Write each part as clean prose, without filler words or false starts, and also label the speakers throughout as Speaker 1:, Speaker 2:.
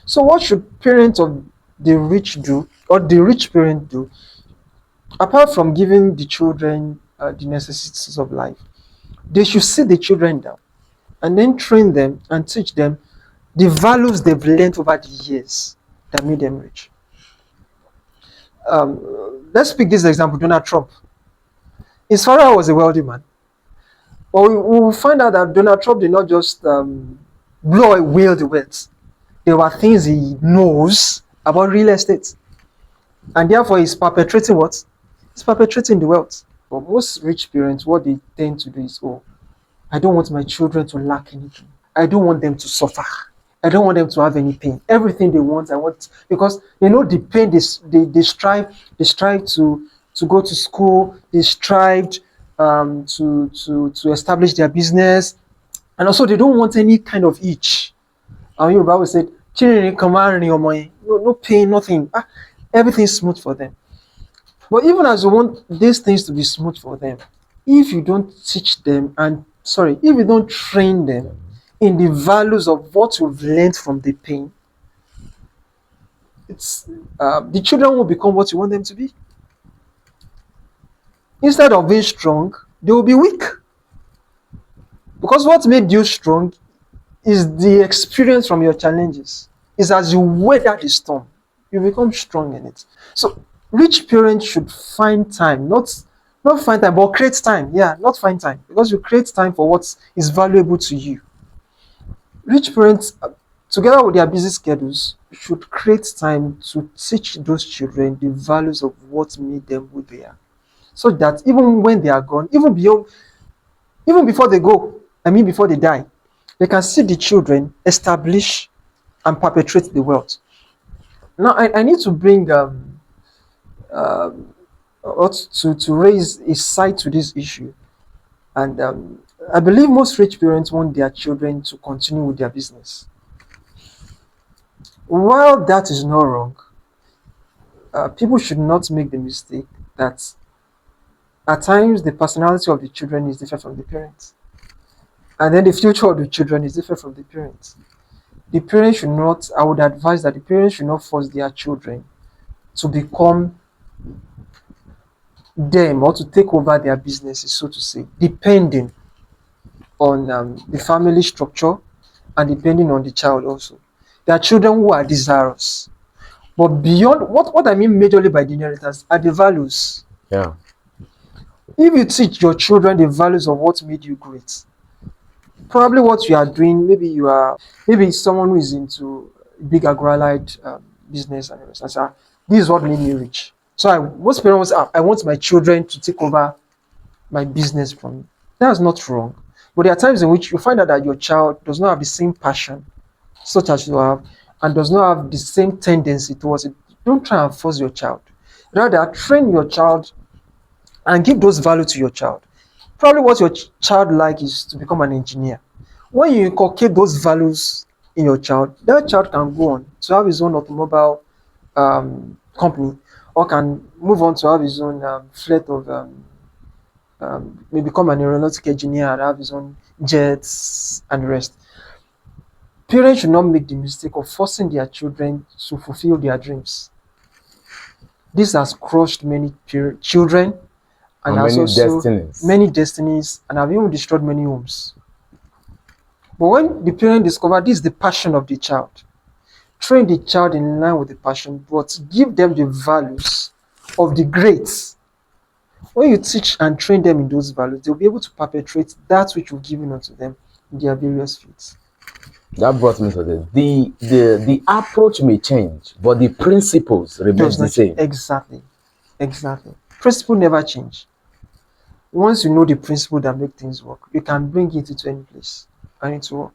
Speaker 1: So what should parents of the rich do, or the rich parent do, apart from giving the children the necessities of life? They should sit the children down and then train them and teach them the values they've learned over the years that made them rich. Let's pick this example: Donald Trump. His father was a wealthy man, but we will find out that Donald Trump did not just blow away the wealth. There were things he knows about real estate, and therefore he's perpetrating what? He's perpetrating the wealth. But most rich parents, what they tend to do is, oh, I don't want my children to lack anything. I don't want them to suffer. I don't want them to have any pain. Everything they want, I want, because they know the pain they strive to go to school, they strived to establish their business, and also they don't want any kind of itch. Yoruba always said, no pain, nothing. Everything's smooth for them. But even as you want these things to be smooth for them, if you don't teach them if you don't train them in the values of what you've learned from the pain, the children will become what you want them to be. Instead of being strong, they will be weak. Because what made you strong is the experience from your challenges. It's as you weather the storm, you become strong in it. So rich parents should find time, not find time, but create time. Yeah, not find time, because you create time for what is valuable to you. Rich parents, together with their busy schedules, should create time to teach those children the values of what made them who they are, so that even when they are gone, even before they go, before they die, they can see the children establish and perpetrate the wealth. Now, I need to bring or to raise a side to this issue, and I believe most rich parents want their children to continue with their business. While that is not wrong, people should not make the mistake that at times the personality of the children is different from the parents, and then the future of the children is different from the parents. The parents should not, I would advise that the parents should not force their children to become them or to take over their businesses, so to say, depending on the family structure and depending on the child also. There are children who are desirous, but beyond what I mean majorly by the inheritance are the values.
Speaker 2: Yeah.
Speaker 1: If you teach your children the values of what made you great, probably what you are doing, maybe someone who is into big agro-allied business and everything. So, this is what made me rich. So most parents, I want my children to take over my business from me. That's not wrong. But there are times in which you find out that your child does not have the same passion such as you have, and does not have the same tendency towards it. Don't try and force your child. Rather, train your child and give those values to your child. Probably what your child like is to become an engineer. When you inculcate those values in your child, that child can go on to have his own automobile company, or can move on to have his own fleet of may become an aeronautic engineer and have his own jets and the rest. Parents should not make the mistake of forcing their children to fulfill their dreams. This has crushed many children and has also many destinies, and have even destroyed many homes. But when the parent discover this is the passion of the child, train the child in line with the passion, but give them the values of the greats. When you teach and train them in those values, they'll be able to perpetrate that which you've given unto them in their various fields.
Speaker 2: That brought me to this. The approach may change, but the principles remain the same.
Speaker 1: Exactly. Principle never change. Once you know the principle that make things work, you can bring it into any place and it will work.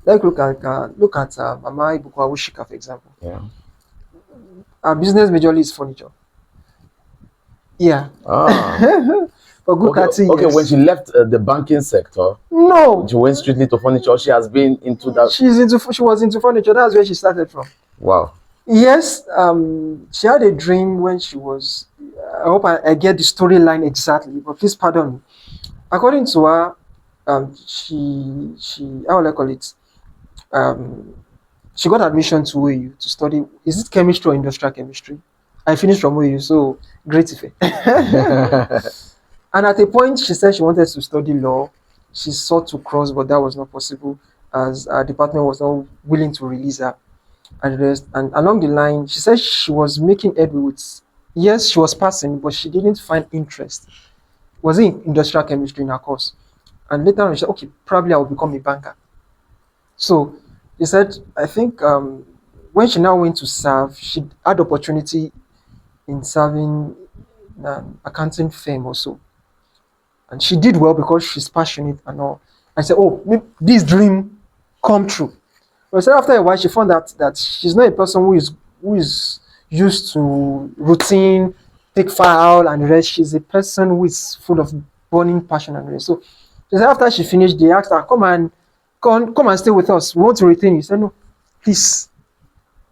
Speaker 1: Like look at Mama Ibuku Awushika, for example.
Speaker 2: Yeah.
Speaker 1: Our business majorly is furniture. Yeah. For good 30 years.
Speaker 2: Okay, when she left the banking sector,
Speaker 1: no,
Speaker 2: she went strictly to furniture. She has been into that.
Speaker 1: She was into furniture. That's where she started from.
Speaker 2: Wow.
Speaker 1: Yes, she had a dream when she was. I hope I get the storyline exactly, but please pardon me. According to her, she how will I call it? she got admission to OAU to study. Is it chemistry or industrial chemistry? I finished from OAU, so great Ife. And at a point, she said she wanted to study law. She sought to cross, but that was not possible as our department was not willing to release her and the rest. And along the line, she said she was making headway with, yes, she was passing, but she didn't find interest. Was in industrial chemistry in her course. And later on, she said, okay, probably I will become a banker. So she said, I think when she now went to serve, she had opportunity in serving an accounting firm also. And she did well because she's passionate and all. I said, oh, maybe this dream come true. But so after a while, she found that she's not a person who is used to routine, take file and rest. She's a person who is full of burning passion and rest. So she said after she finished, they asked her, come and stay with us. We want to retain you. She said, no, please.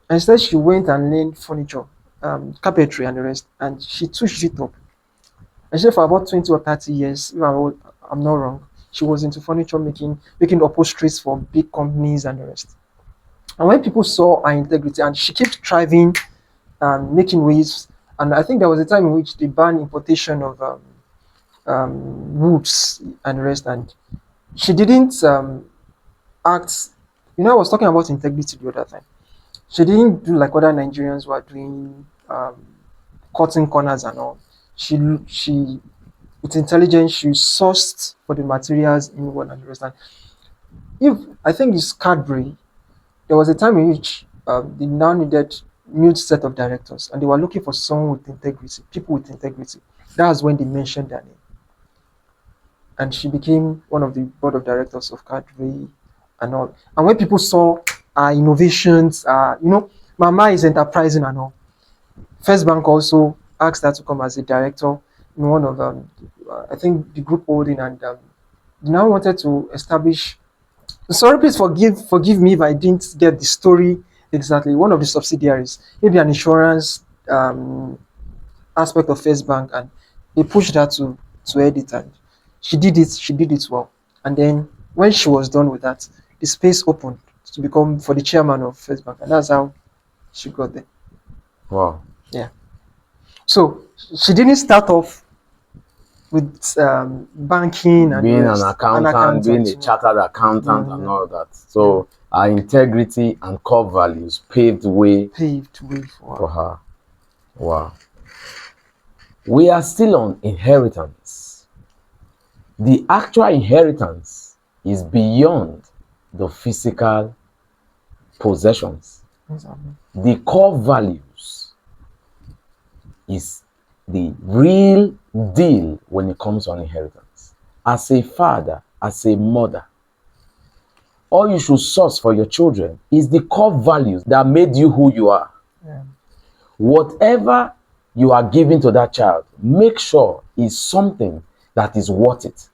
Speaker 1: And instead, she went and learned furniture, carpentry and the rest, and she touched it up. And she said for about 20 or 30 years, if I'm not wrong, she was into furniture making upholsteries for big companies and the rest. And when people saw her integrity, and she kept thriving and making waves, and I think there was a time in which they banned importation of woods and the rest, and she didn't act. I was talking about integrity the other time. She didn't do like other Nigerians who are doing cutting corners and all. She with intelligence, she sourced for the materials in one and the rest. And if I think it's Cadbury, there was a time in which they now needed new set of directors, and they were looking for someone with integrity, people with integrity. That's when they mentioned her name, and she became one of the board of directors of Cadbury and all. And when people saw our innovations, Mama is enterprising and all. First Bank also asked her to come as a director in one of I think the group holding, and they now wanted to establish. Sorry, please forgive me if I didn't get the story exactly. One of the subsidiaries, maybe an insurance aspect of First Bank, and they pushed her to edit, and she did it. She did it well. And then when she was done with that, the space opened to become for the chairman of First Bank, and that's how she got there.
Speaker 2: Wow.
Speaker 1: Yeah. So she didn't start off with banking and
Speaker 2: Being
Speaker 1: rest,
Speaker 2: an accountant, being a chartered accountant, and all that. So our integrity and core values paved way
Speaker 1: paved way for her.
Speaker 2: her. Wow. We are still on inheritance. The actual inheritance is beyond the physical possessions.
Speaker 1: Exactly.
Speaker 2: The core values is the real deal when it comes on inheritance. As a father, as a mother, all you should source for your children is the core values that made you who you are.
Speaker 1: Yeah.
Speaker 2: Whatever you are giving to that child, make sure is something that is worth it,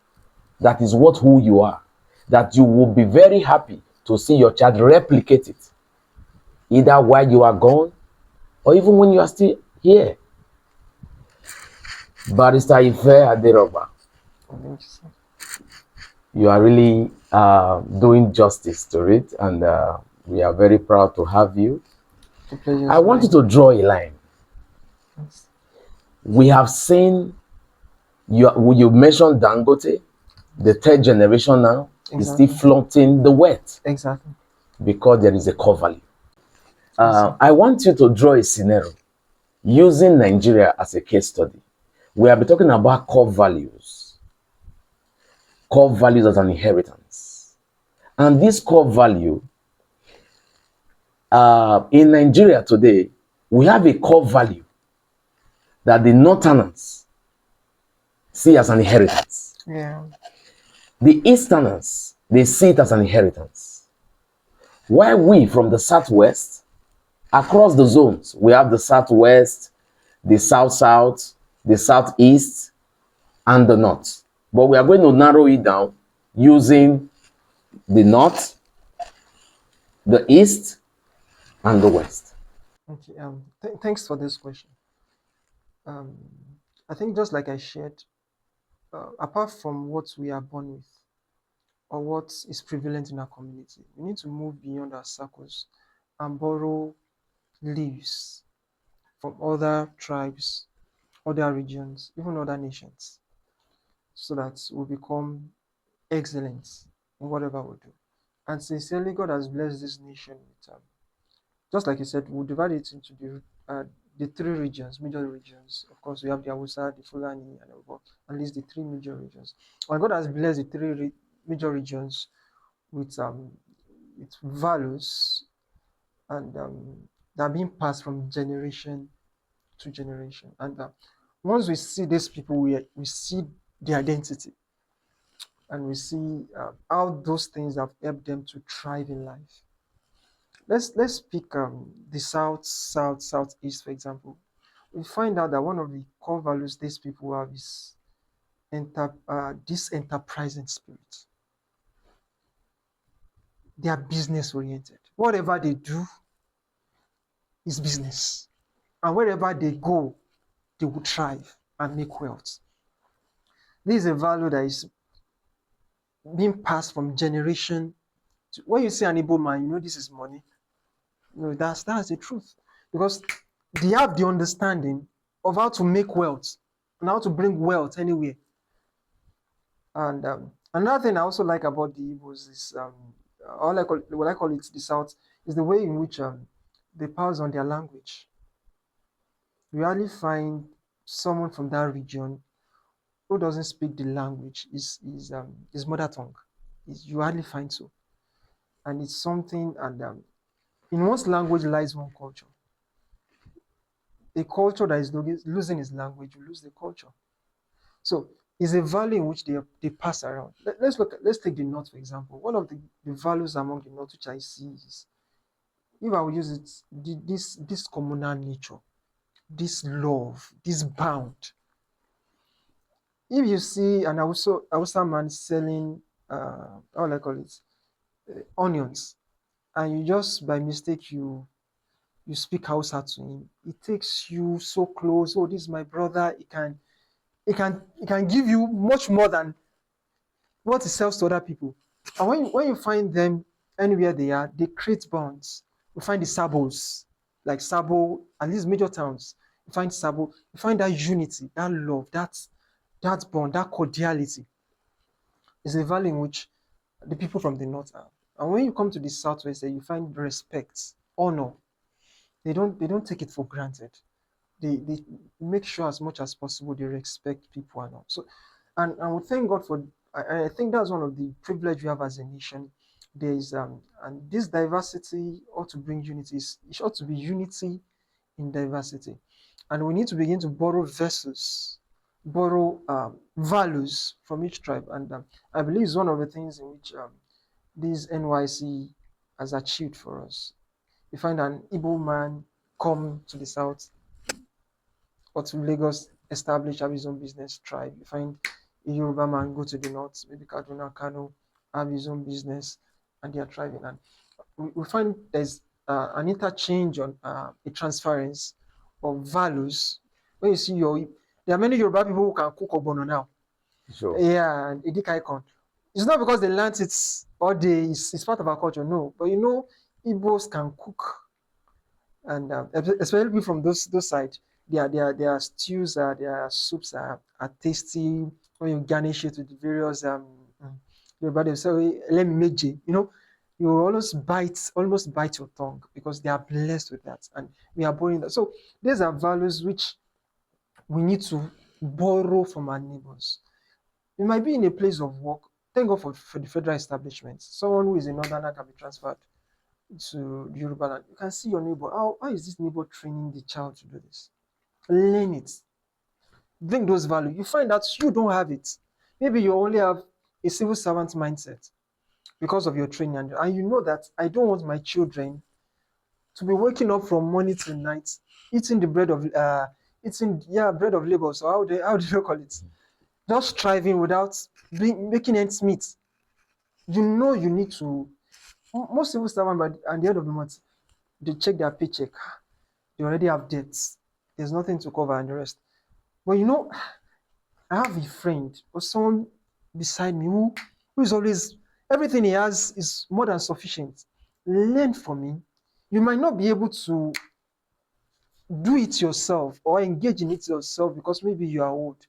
Speaker 2: that is what who you are, that you will be very happy to see your child replicate it, either while you are gone or even when you are still here. Barrister Ife Aderoba, you are really doing justice to it, and we are very proud to have you. I want you to draw a line.
Speaker 1: Yes.
Speaker 2: We have seen you mentioned Dangote, the third generation now, is still flaunting the wealth.
Speaker 1: Exactly.
Speaker 2: Because there is a core value. I want you to draw a scenario using Nigeria as a case study. We have been talking about core values as an inheritance. And this core value, in Nigeria today, we have a core value that the Northerners see as an inheritance.
Speaker 1: Yeah.
Speaker 2: The Easterners, they see it as an inheritance. While we from the Southwest, across the zones, we have the Southwest, the South-South, the Southeast, and the North. But we are going to narrow it down using the North, the East, and the West.
Speaker 1: Okay. Thanks for this question. I think just like I shared, apart from what we are born with or what is prevalent in our community, we need to move beyond our circles and borrow leaves from other tribes, other regions, even other nations, so that we become excellent in whatever we do. And sincerely, God has blessed this nation with, just like you said, we'll divide it into the three regions, major regions. Of course, we have the Hausa, the Fulani, and at least the three major regions. And God has blessed the three major regions with values and that are being passed from generation to generation. And once we see these people, we see the identity, and we see how those things have helped them to thrive in life. Let's pick the southeast, for example. We find out that one of the core values these people have is this enterprising spirit. They are business oriented. Whatever they do is business, and wherever they go, they will thrive and make wealth. This is a value that is being passed from generation to. When you see an Igbo man, you know this is money. You know, that's the truth, because they have the understanding of how to make wealth and how to bring wealth anywhere. And another thing I also like about the Igbos is what I call it the South is the way in which they pass on their language. You hardly find someone from that region who doesn't speak the language is his mother tongue. Is you hardly find so, and it's something. And in one's language lies one culture. A culture that is losing its language will lose the culture. So it's a value in which they pass around. Let's take the North for example. One of the values among the North which I see is, if I will use it, this communal nature, this love, this bound. If you see an Hausa man selling how will I call it, onions, and you just by mistake you speak Hausa to him, it takes you so close. Oh, this is my brother. It can give you much more than what he sells to other people. And when you find them anywhere they are, they create bonds. You find the Sabos, like Sabo, at least major towns. You find Sabo, you find that unity, that love, that bond, that cordiality is a value in which the people from the north are. And when you come to the southwest, you find respect, honor. They don't take it for granted. They make sure as much as possible they respect people and all. So, and we thank God for. I think that's one of the privilege we have as a nation. There is and this diversity ought to bring unity. It ought to be unity in diversity, and we need to begin to borrow vessels, borrow values from each tribe, and I believe it's one of the things in which this NYC has achieved for us. You find an Igbo man come to the south or to Lagos, establish, have his own business, thrive. You find a Yoruba man go to the north, maybe Kaduna, Kano, have his own business, and they are thriving. And we find there's an interchange on a transference of values. When you see there are many Yoruba people who can cook ogbono now.
Speaker 2: Sure.
Speaker 1: Yeah, and Edik icon. It's not because they learned it all day, it's part of our culture, no. But Igbos can cook, and especially from those sides, their stews, their soups are tasty. When you garnish it with the various your body say, let me make it. You almost bite your tongue because they are blessed with that, and we are borrowing that. So these are values which we need to borrow from our neighbors. You might be in a place of work. Thank God for the federal establishment. Someone who is a northerner can be transferred to Yoruba land. You can see your neighbor. How is this neighbor training the child to do this? Learn it. Bring those values. You find that you don't have it. Maybe you only have a civil servant mindset because of your training, and you know that I don't want my children to be waking up from morning till night eating the bread of bread of labor. So how do you call it? Just striving without making ends meet. You need to. Most civil servants, by at the end of the month, they check their paycheck. They already have debts. There's nothing to cover and the rest. But I have a friend or someone beside me who is always, everything he has is more than sufficient. Learn from him. You might not be able to do it yourself or engage in it yourself because maybe you are old.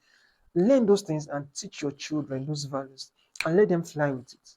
Speaker 1: Learn those things and teach your children those values and let them fly with it.